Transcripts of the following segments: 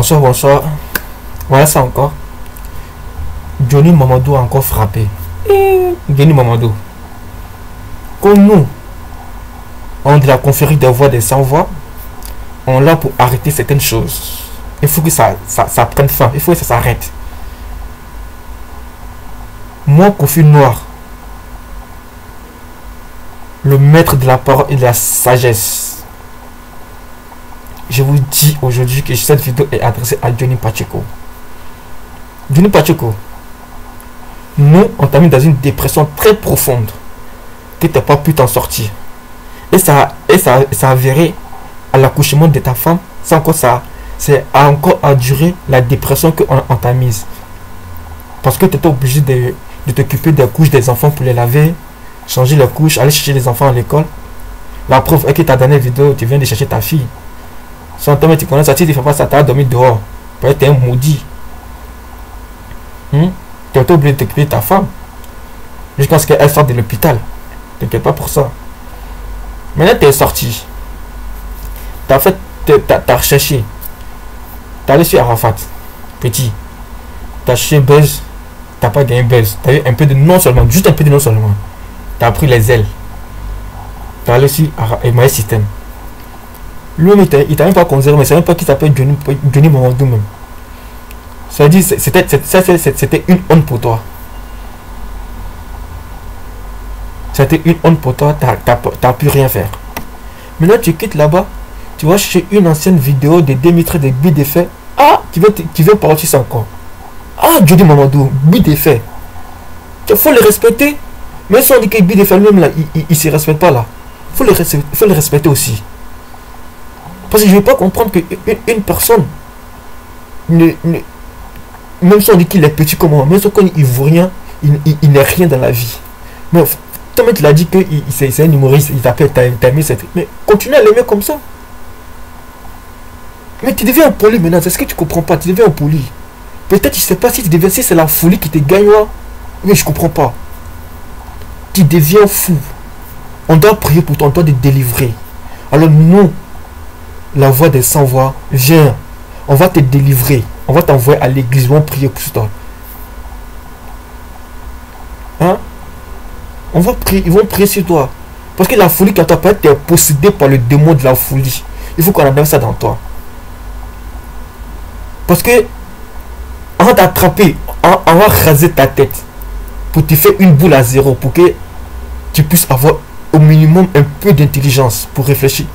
Bonsoir, bonsoir. Voilà ça encore. Johnny Mamadou a encore frappé. Johnny Mamadou. Comme nous, on de la confrérie des voix des sans-voix, on l'a pour arrêter certaines choses. Il faut que ça prenne fin. Il faut que ça s'arrête. Moi, Kofi Noir, le maître de la parole et de la sagesse, je vous dis aujourd'hui que cette vidéo est adressée à Johnny Pacheco. Johnny Pacheco, nous, on t'a mis dans une dépression très profonde que tu n'as pas pu t'en sortir. Et ça a avéré à l'accouchement de ta femme. C'est encore à durer la dépression qu'on t'a mise. Parce que tu étais obligé de t'occuper des couches des enfants pour les laver, changer les couches, aller chercher les enfants à l'école. La preuve est que ta dernière vidéo, tu viens de chercher ta fille. Sans toi, tu connais ça, tu ne fais pas ça, tu as dormi dehors. Peut-être tu es un maudit. Tu es obligé de t'occuper de ta femme jusqu'à ce qu'elle sorte de l'hôpital. T'inquiète pas pour ça. Maintenant, tu es sorti. Tu as recherché. Tu as allé sur Arafat. Petit. Tu as cherché buzz. Tu n'as pas gagné buzz. Tu as eu un peu de non seulement. Juste un peu de non seulement. Tu as pris les ailes. Tu as allé sur Emmaüs System. Lui, il t'a même pas considéré, mais c'est même pas qui s'appelle Johnny Mamadou même. Ça dit, c'était une honte pour toi. C'était une honte pour toi, t'as pu rien faire. Maintenant, tu quittes là-bas, tu vas chercher une ancienne vidéo de Démitre de But de Fait. Ah, tu veux parler ça encore. Ah, Johnny Mamadou, But de Fait. Il faut le respecter. Mais si on dit que But de Fait lui-même là, il se respecte pas là. Faut le respecter aussi. Parce que je ne vais pas comprendre qu'une personne, même si on dit qu'il est petit comme moi, même si on dit qu'il ne vaut rien, il n'est rien dans la vie. Mais toi, tu l'as dit que c'est un humoriste, il t'appelle, t'as aimé cette... Mais continue à l'aimer comme ça. Mais tu deviens poli maintenant, c'est ce que tu ne comprends pas, tu deviens poli. Peut-être, je ne sais pas si c'est la folie qui te gagne là. Mais je ne comprends pas. Tu deviens fou. On doit prier pour toi, on doit te délivrer. Alors nous, la voix des sans-voix, viens, on va te délivrer, on va t'envoyer à l'église, on va prier pour toi. Hein? On va prier, ils vont prier sur toi. Parce que la folie, quand tu as été possédé par le démon de la folie, il faut qu'on enlève ça dans toi. Parce que, on va t'attraper, on va raser ta tête pour te faire une boule à zéro, pour que tu puisses avoir au minimum un peu d'intelligence pour réfléchir.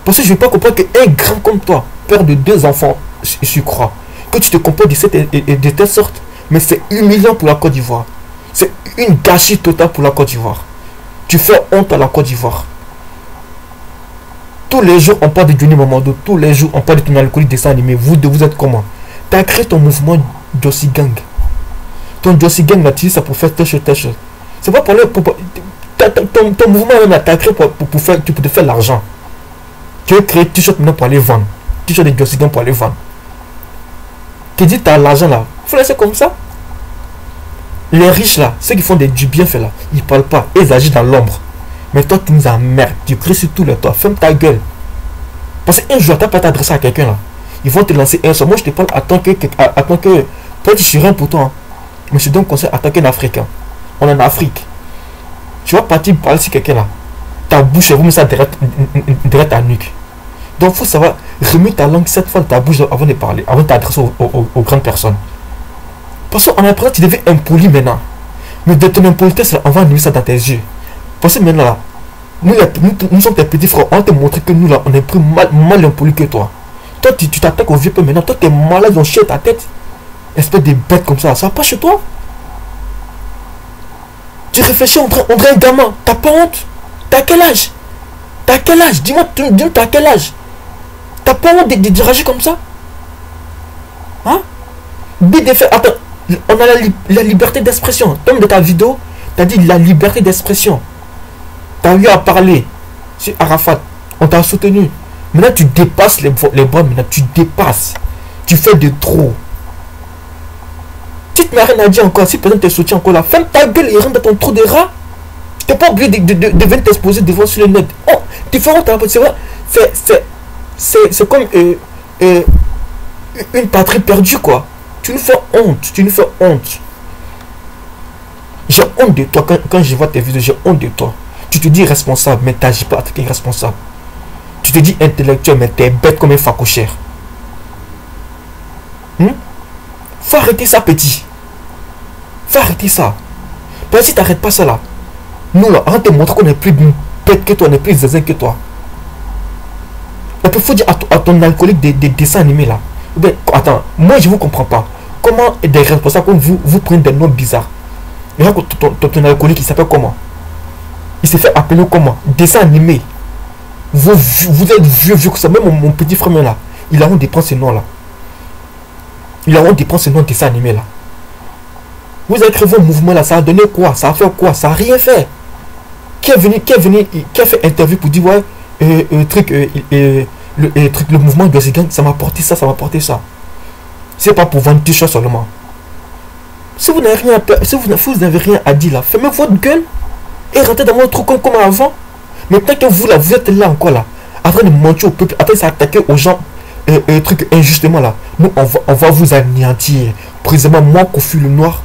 Parce que je ne veux pas comprendre qu'un grand comme toi, père de 2 enfants, je crois, que tu te comportes de telle sorte, mais c'est humiliant pour la Côte d'Ivoire. C'est une gâchis totale pour la Côte d'Ivoire. Tu fais honte à la Côte d'Ivoire. Tous les jours, on parle de Johnny Mamadou, tous les jours, on parle de ton alcoolique dessin animé. Vous êtes comment? Tu as créé ton mouvement Jossi Gang. Ton Jossi Gang, là, tu dis ça pour faire telle chose, telle chose. C'est pas pour le... Ton mouvement, là, tu as créé pour te faire l'argent. Tu veux créer t-shirt maintenant pour aller vendre. T-shirt de Jossi Gang pour aller vendre. Tu dis tu as l'argent là. Il faut laisser comme ça. Les riches là, ceux qui font du bienfait là, ils parlent pas. Ils agissent dans l'ombre. Mais toi tu nous emmerdes. Tu cries sur tout le toit. Ferme ta gueule. Parce qu'un jour tu n'as pas t'adresser à quelqu'un là. Ils vont te lancer un sort. Moi je te parle attends que peut-être je suis rien pour toi. Hein. Mais je te donne conseil à qu'un Africain. On est en Afrique. Tu vas partir parler sur quelqu'un là. Ta bouche, vous mettez ça derrière ta nuque. Donc, il faut savoir remuer ta langue cette fois de ta bouche avant de parler, avant de t'adresser aux grandes personnes. Parce qu'on a l'impression que tu deviens impoli maintenant. Mais de ton impolitesse, on va enlever ça dans tes yeux. Parce que maintenant, là, nous sommes tes petits frères. On va te montrer que nous, là, on est plus mal impoli que toi. Toi, tu t'attaques au vieux peu maintenant. Toi, tu es malade, ils ont chié ta tête. Espèce de bête comme ça. Ça va pas chez toi. Tu réfléchis, on dirait un gamin. T'as pas honte? T'as quel âge? T'as quel âge? Dis-moi, t'as quel âge? T'as pas honte de diriger comme ça? Hein? Attends, on a la liberté d'expression. Comme de ta vidéo, t'as dit la liberté d'expression. T'as eu à parler sur Arafat. On t'a soutenu. Maintenant, tu dépasses les bras. Maintenant, tu dépasses. Tu fais de trop. Si tu n'as rien à dire encore, si personne te soutient encore là, ferme ta gueule et rentre dans ton trou de rat. Tu n'es pas obligé de venir t'exposer devant sur le net. Oh, différent, c'est vrai. C'est comme une patrie perdue, quoi. Tu nous fais honte, tu nous fais honte. J'ai honte de toi quand je vois tes vidéos, j'ai honte de toi. Tu te dis responsable, mais tu n'agis pas en tant qu'irresponsable. Tu te dis intellectuel, mais tu es bête comme un facochère. Faut arrêter ça, petit. Faut arrêter ça. Parce que si tu n'arrêtes pas ça là, nous là, on te montre qu'on est plus bête que toi, on est plus zézin que toi. Et puis il faut dire à ton alcoolique des dessins animés là. Ben, attends, moi je vous comprends pas. Comment des responsables comme vous prenez des noms bizarres. Regarde ton alcoolique il s'appelle comment? Il s'est fait appeler comment? Dessin animé. Vous êtes vieux que ça. Même mon petit frère là, il a honte de prendre ces noms là. Il a honte de prendre ces noms de dessin animé là. Vous avez créé vos mouvements là, ça a donné quoi? Ça a fait quoi? Ça a rien fait. Qui a fait interview pour dire ouais, le mouvement de Zigan, ça m'a apporté ça, ça m'a apporté ça. C'est pas pour vendre des choses seulement. Si vous n'avez rien à peur, si vous n'avez rien à dire là, fermez votre gueule et rentrez dans votre truc comme avant. Mais tant que vous là, vous êtes là encore là, en train de mentir au peuple, après s'attaquer aux gens, truc injustement là, nous on va vous anéantir. Précisément moi, Kofi le Noir,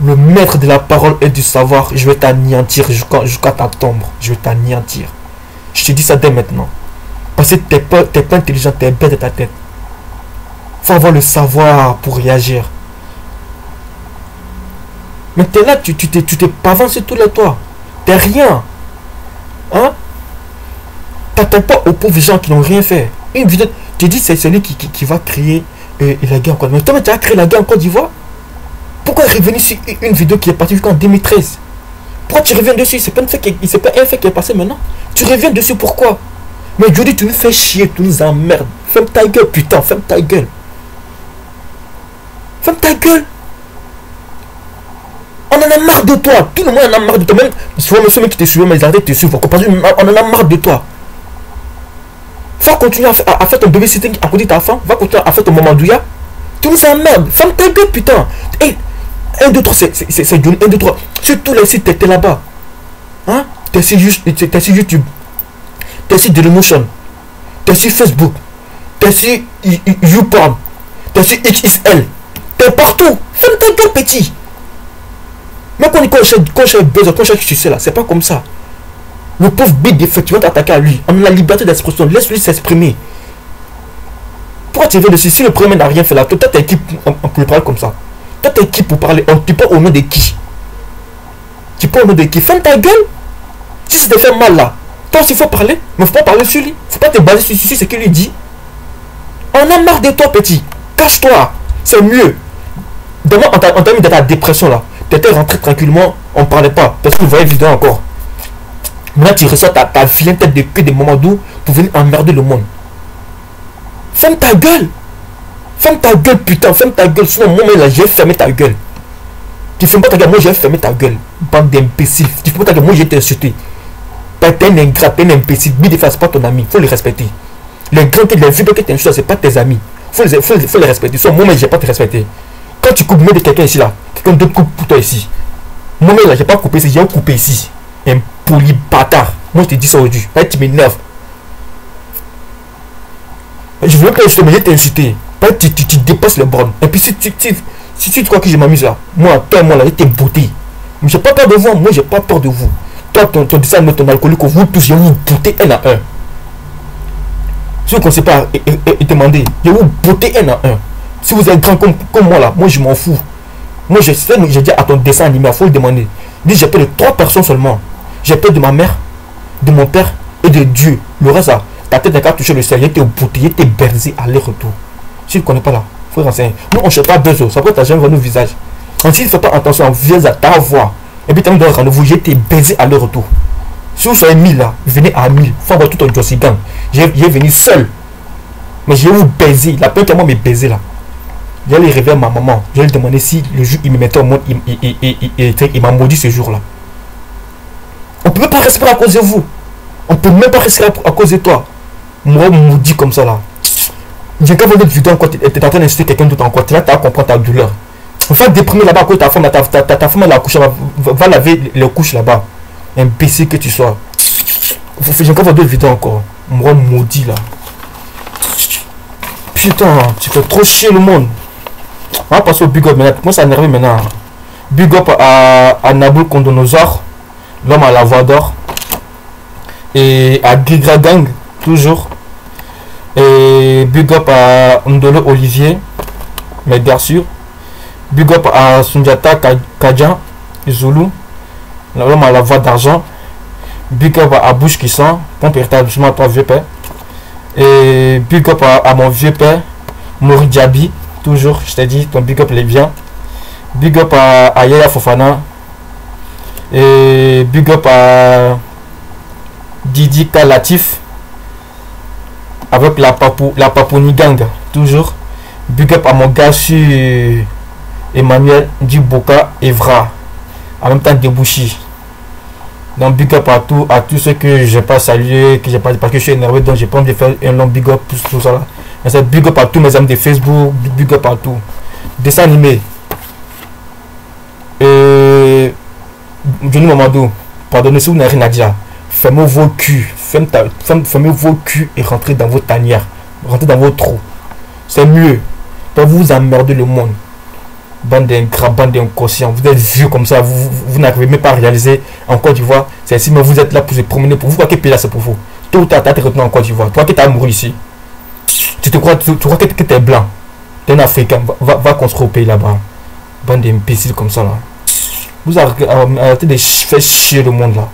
le maître de la parole et du savoir, je vais t'anéantir jusqu'à ta tombe. Je vais t'anéantir. Je te dis ça dès maintenant. Parce que t'es pas intelligent, t'es bête de ta tête. Faut avoir le savoir pour réagir. Mais t'es là, tu t'es pavant sur tous les toits. T'es rien. Hein? T'attends pas aux pauvres gens qui n'ont rien fait. Une vidéo, tu dis c'est celui qui va créer la guerre en Côte d'Ivoire. Mais toi, tu as créé la guerre en Côte d'Ivoire. Pourquoi revenir sur une vidéo qui est partie jusqu'en 2013? Pourquoi tu reviens dessus? C'est pas un fait qui est passé maintenant. Tu reviens dessus pourquoi? Mais Jody, tu nous fais chier, tu nous emmerdes. Ferme ta gueule, putain, ferme ta gueule. Ferme ta gueule. On en a marre de toi. Tout le monde en a marre de toi. Même souvent, ceux qui te suivent, mais ils arrêtent de te suivre. On en a marre de toi. Va continuer à faire ton babysitting à côté de ta femme. Va continuer à faire ton mamadouya. Tu nous emmerdes. Ferme ta gueule, putain. Et 1, 2, 3, c'est Johnny. 1, 2, 3. Sur tous les sites, t'étais là-bas. Hein? T'es sur YouTube. T'es sur Dailymotion. T'es sur Facebook. T'es sur YouPorn. T'es sur XXL. T'es partout. Ferme ta gueule, petit. Mais quand je besoin, quand je sais là, c'est pas comme ça. Le pauvre big effectivement t'attaquer à lui. On a la liberté d'expression. Laisse-lui s'exprimer. Pourquoi tu veux dessus? Si le premier n'a rien fait là, toi t'es équipe pour parler comme ça. Toi t'es équipe pour parler. Tu parles au nom de qui? Tu parles au nom de qui? Ferme ta gueule. Si c'est te fait mal là, toi aussi il faut parler. Mais faut pas parler sur lui. Faut pas te baser sur ce qu'il lui dit. On a marre de toi, petit. Cache-toi. C'est mieux. Demain, on t'a mis dans ta dépression là. Tu étais rentré tranquillement, on ne parlait pas. Parce que vous voyez vidéo encore. Maintenant, tu ressors ta vilaine tête de queue des moments d'où pour venir emmerder le monde. Ferme ta gueule. Ferme ta gueule, putain. Ferme ta gueule. Sinon, moi, là, j'ai fermé ta gueule. Tu fermes pas ta gueule, moi, j'ai fermé ta gueule. Bande d'imbéciles. Tu fermes pas ta gueule, moi, j'ai été insulté. T'es un ingrat, t'es un imbécile. Bidefas, c'est pas ton ami. Faut les respecter. Les grands que les vieux que tu insultes, c'est pas tes amis. Faut les respecter. Sinon, moi, mais j'ai pas te respecter. Quand tu coupes, mets de quelqu'un ici là, quelqu'un d'autre coupe pour toi ici. Moi-même là, j'ai pas coupé ici, j'ai coupé ici. Un poli bâtard. Moi je te dis ça aujourd'hui. Là tu m'énerves. Je voulais pas insulter, mais j'ai été insulté. Là tu dépasses les bornes. Et puis si tu crois que je m'amuse là, moi, toi et moi là, j'ai été beauté. Mais j'ai pas peur de vous, moi j'ai pas peur de vous. Toi, ton dessin, ton alcoolique, vous tous, je vais vous bouter un à un. Si vous ne connaissez pas et demandez, je vais vous bouter un à un. Si vous êtes grand comme moi là, moi je m'en fous. Moi j'ai dit à ton dessin animé, il faut le demander. Dis j'ai peur de 3 personnes seulement. J'ai peur de ma mère, de mon père et de Dieu. Le reste là, ta tête n'a qu'à toucher le ciel, il était bouté, il était bercé aller-retour. Si tu ne connais pas là, il faut renseigner. Nous on ne cherche pas besoin, ça peut être jamais nos visages. Quand s'il ne fait pas attention, viens à ta voix. Et puis tu me donnes rendez-vous, j'ai été baisé aller-retour. Si vous soyez 1000 là, venez à 1000. Il faut avoir tout un dossier gang. J'ai venu seul. Mais je vais vous baiser. La peur que moi me baiser là. J'allais réveiller ma maman. Je lui demander si le jour il me mettait au monde, il m'a maudit ce jour-là. On ne peut même pas respirer à cause de vous. On ne peut même pas respirer à cause de toi. Moi, maudit comme ça là. J'ai qu'à voir notre vidéo encore, tu es en train d'insulter quelqu'un d'autre encore. Tu vas comprendre ta douleur. Va déprimer là-bas à cause de ta femme. Ta femme elle a couché, va laver les couches là-bas. Imbécile que tu sois. J'ai qu'à voir d'autres vidéos encore. Moi, maudit là. Putain, tu fais trop chier le monde. On va passer au big up maintenant. Moi, ça énervé maintenant. Big up à Naboul Kondonosaur, l'homme à la voix d'or. Et à Gigra Gang, toujours. Et big up à Ndolo Olivier, mes gars sûrs. Big up à Sundiata Kadjan, Zulu, l'homme à la voix d'argent. Big up à Bouche qui sent, pompe établissement à toi vieux père. Et big up à mon vieux père, Mori Diaby, toujours, je t'ai dit, ton big up les bien. Big up à Yaya Fofana. Et big up à Didi Kalatif. Avec la Paponi Gang, toujours. Big up à mon gars sur Emmanuel Duboka Evra. En même temps Debouchi. Donc big up à tous ceux que j'ai pas salué, que j'ai pas, parce que je suis énervé, donc j'ai pas envie de faire un long big up tout ça là. Mais c'est big up à tous mes amis de Facebook, big up à tout. Dessin animé. Johnny Mamadou, pardonnez si vous n'avez rien à dire. Fermez vos culs, fermez vos culs et rentrez dans vos tanières, rentrez dans vos trous. C'est mieux. Pour vous emmerder le monde. Bande d'ingrats, bande d'inconscients. Vous êtes vieux comme ça, vous n'arrivez même pas à réaliser en Côte d'Ivoire. C'est ainsi, mais vous êtes là pour se promener. Pour vous, quoi quel pays là c'est pour vous. Tôt ou tard, tu as été retenu en Côte d'Ivoire. Toi qui t'as mouru ici. Tu crois que tu es blanc. Tu es un Africain. Va construire au pays là-bas. Bande d'imbéciles comme ça là. Vous arrêtez de faire chier le monde là.